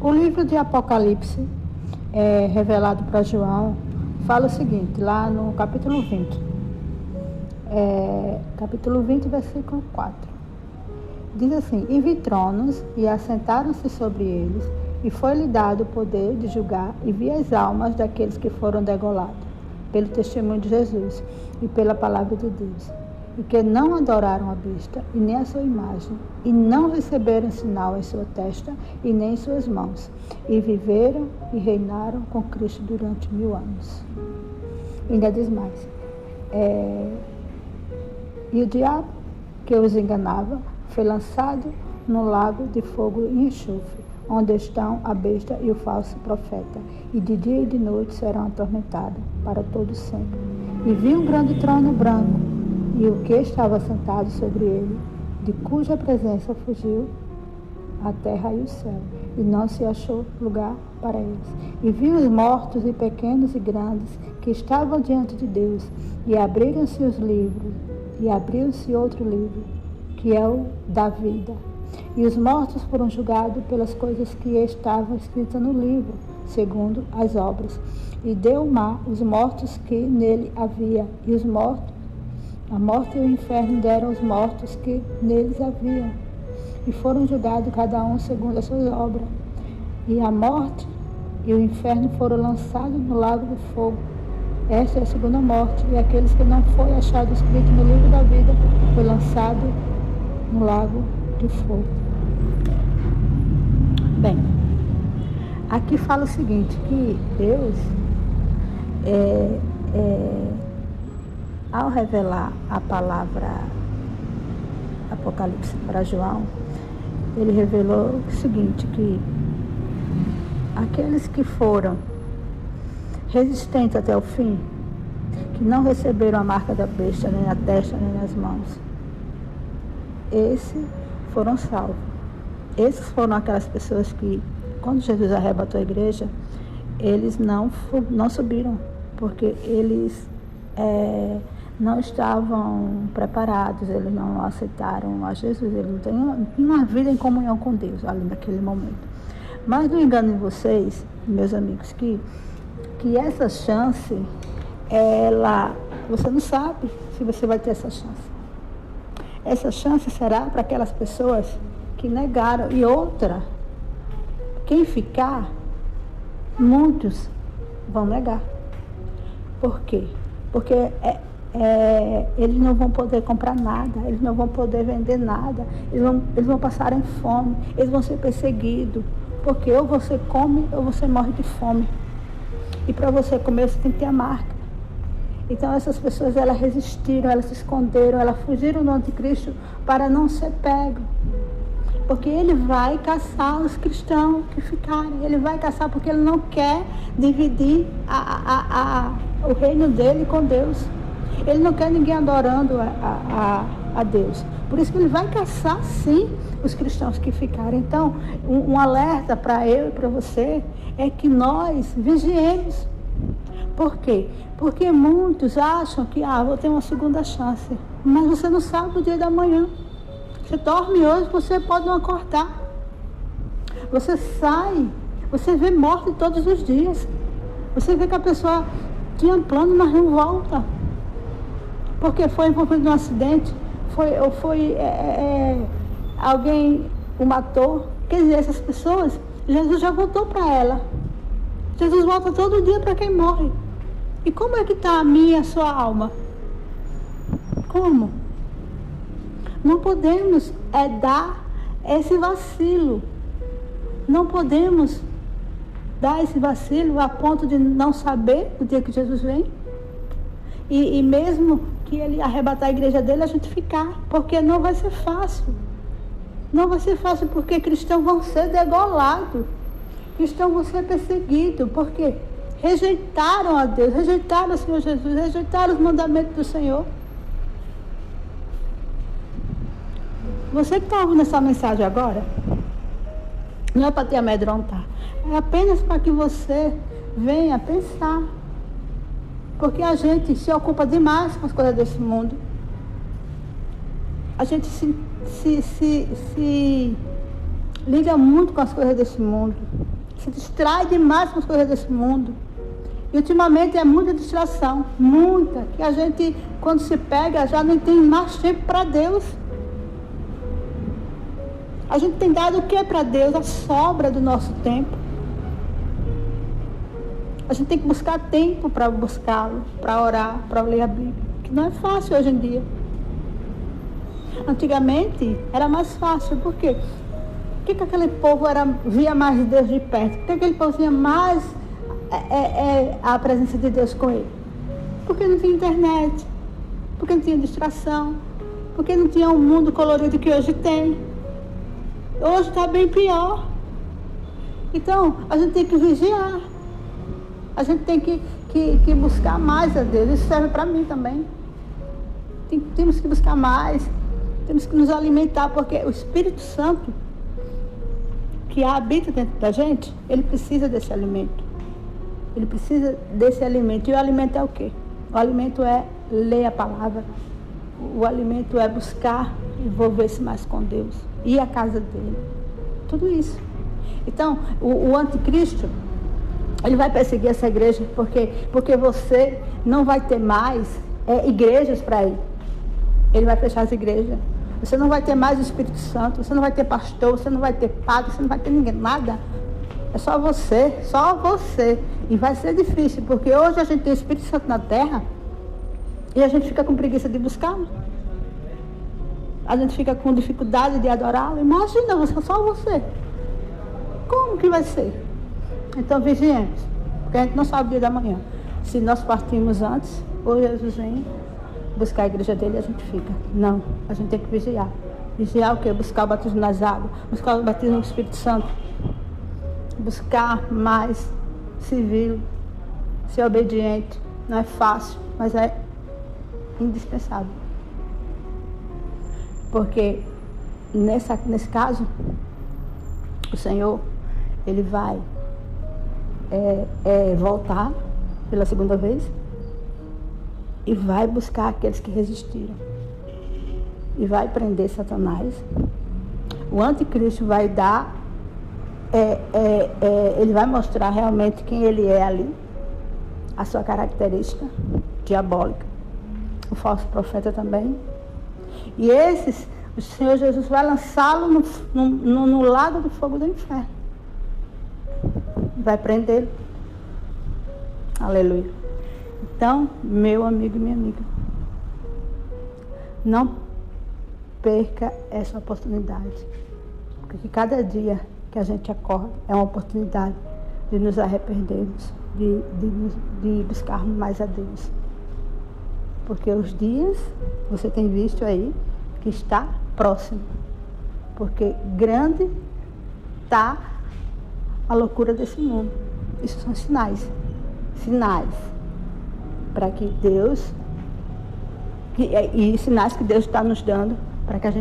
O livro de Apocalipse, revelado para João, fala o seguinte, lá no capítulo 20. Capítulo 20, versículo 4. Diz assim: E vi tronos, e assentaram-se sobre eles, e foi-lhe dado o poder de julgar, e vi as almas daqueles que foram degolados, pelo testemunho de Jesus, e pela palavra de Deus, e que não adoraram a besta, e nem a sua imagem, e não receberam sinal em sua testa, e nem em suas mãos, e viveram e reinaram com Cristo durante 1000 anos. E ainda diz mais, e o diabo que os enganava foi lançado no lago de fogo e enxofre, onde estão a besta e o falso profeta, e de dia e de noite serão atormentados para todo sempre. E vi um grande trono branco, e o que estava sentado sobre ele, de cuja presença fugiu a terra e o céu, e não se achou lugar para eles. E vi os mortos, e pequenos e grandes, que estavam diante de Deus, e abriram-se os livros, e abriu-se outro livro, que é o da vida. E os mortos foram julgados pelas coisas que estavam escritas no livro, segundo as obras. E deu o mar os mortos que nele havia, e os mortos, a morte e o inferno deram os mortos que neles haviam, e foram julgados cada um segundo as suas obras. E a morte e o inferno foram lançados no lago do fogo. Esta é a segunda morte, e aqueles que não foi achado escrito no livro da vida foi lançado no lago de fogo. Bem, aqui fala o seguinte, que Deus, ao revelar a palavra Apocalipse para João, ele revelou o seguinte, que aqueles que foram resistentes até o fim, que não receberam a marca da besta, nem na testa, nem nas mãos, esses foram salvos. Esses foram aquelas pessoas que, quando Jesus arrebatou a igreja, eles não subiram, porque eles não estavam preparados, eles não aceitaram a Jesus, eles não tinham uma vida em comunhão com Deus ali naquele momento. Mas não enganem vocês, meus amigos, que essa chance, você não sabe se você vai ter essa chance. Essa chance será para aquelas pessoas que negaram. E outra, quem ficar, muitos vão negar. Por quê? Porque eles não vão poder comprar nada, eles não vão poder vender nada, eles vão passar em fome, eles vão ser perseguidos, porque ou você come ou você morre de fome. E para você comer, você tem que ter a marca. Então essas pessoas, elas resistiram, elas se esconderam, elas fugiram do anticristo para não ser pego. Porque ele vai caçar os cristãos que ficarem. Ele vai caçar porque ele não quer dividir o reino dele com Deus. Ele não quer ninguém adorando a Deus. Por isso que ele vai caçar, sim, os cristãos que ficarem. Então, um alerta para eu e para você é que nós vigiemos. Por quê? Porque muitos acham que, vou ter uma segunda chance. Mas você não sabe o dia da manhã. Você dorme hoje, você pode não acordar. Você sai, você vê morte todos os dias. Você vê que a pessoa tinha um plano, mas não volta. Porque foi envolvido num acidente, alguém o matou. Quer dizer, essas pessoas, Jesus já voltou para ela. Jesus volta todo dia para quem morre. E como é que está a minha e a sua alma? Como? Não podemos dar esse vacilo. Não podemos dar esse vacilo a ponto de não saber o dia que Jesus vem. E mesmo que ele arrebatar a igreja dele, a gente ficar. Porque não vai ser fácil. Não vai ser fácil porque cristãos vão ser degolados. Cristãos vão ser perseguidos. Porque rejeitaram a Deus, rejeitaram o Senhor Jesus, rejeitaram os mandamentos do Senhor. Você que está ouvindo essa mensagem agora, não é para te amedrontar, é apenas para que você venha pensar. Porque a gente se ocupa demais com as coisas desse mundo. A gente se liga muito com as coisas desse mundo. se distrai demais com as coisas desse mundo. E ultimamente é muita distração, muita, que a gente, quando se pega, já não tem mais tempo para Deus. A gente tem dado o que para Deus? A sobra do nosso tempo. A gente tem que buscar tempo para buscá-lo, para orar, para ler a Bíblia, que não é fácil hoje em dia. Antigamente era mais fácil, por quê? Por que aquele povo via mais Deus de perto? Por que aquele povo via mais a presença de Deus com ele? Porque não tinha internet, porque não tinha distração, porque não tinha um mundo colorido que hoje tem. Hoje está bem pior. Então, a gente tem que vigiar. A gente tem que buscar mais a Deus. Isso serve para mim também. Temos que buscar mais. Temos que nos alimentar, porque o Espírito Santo, que habita dentro da gente, ele precisa desse alimento. Ele precisa desse alimento. E o alimento é o quê? O alimento é ler a palavra. O alimento é buscar envolver-se mais com Deus. Ir à casa dele. Tudo isso. Então, o anticristo, ele vai perseguir essa igreja porque você não vai ter mais igrejas para ir. Ele vai fechar as igrejas. Você não vai ter mais o Espírito Santo, você não vai ter pastor, você não vai ter padre, você não vai ter ninguém, nada. É só você, só você. E vai ser difícil, porque hoje a gente tem o Espírito Santo na terra e a gente fica com preguiça de buscá-lo. A gente fica com dificuldade de adorá-lo. Imagina, só você. Como que vai ser? Então vigiemos, porque a gente não sabe o dia da manhã. Se nós partimos antes, ou Jesus vem buscar a igreja dele, a gente fica. Não, a gente tem que vigiar. Vigiar o quê? Buscar o batismo nas águas, buscar o batismo no Espírito Santo. Buscar mais civil, ser obediente. Não é fácil, mas é indispensável. Porque nesse caso, o Senhor, ele vai voltar pela segunda vez e vai buscar aqueles que resistiram. E vai prender Satanás. O anticristo vai dar, ele vai mostrar realmente quem ele é ali, a sua característica diabólica. O falso profeta também. E o Senhor Jesus vai lançá-lo no lago do fogo do inferno. Vai prendê-lo. Aleluia. Então, meu amigo e minha amiga, não perca essa oportunidade. Porque cada dia que a gente acorda é uma oportunidade de nos arrependermos, de buscarmos mais a Deus. Porque os dias, você tem visto aí, que está próximo. Porque grande está a loucura desse mundo. Isso são sinais. Sinais. Para que Deus... E sinais que Deus está nos dando para que a gente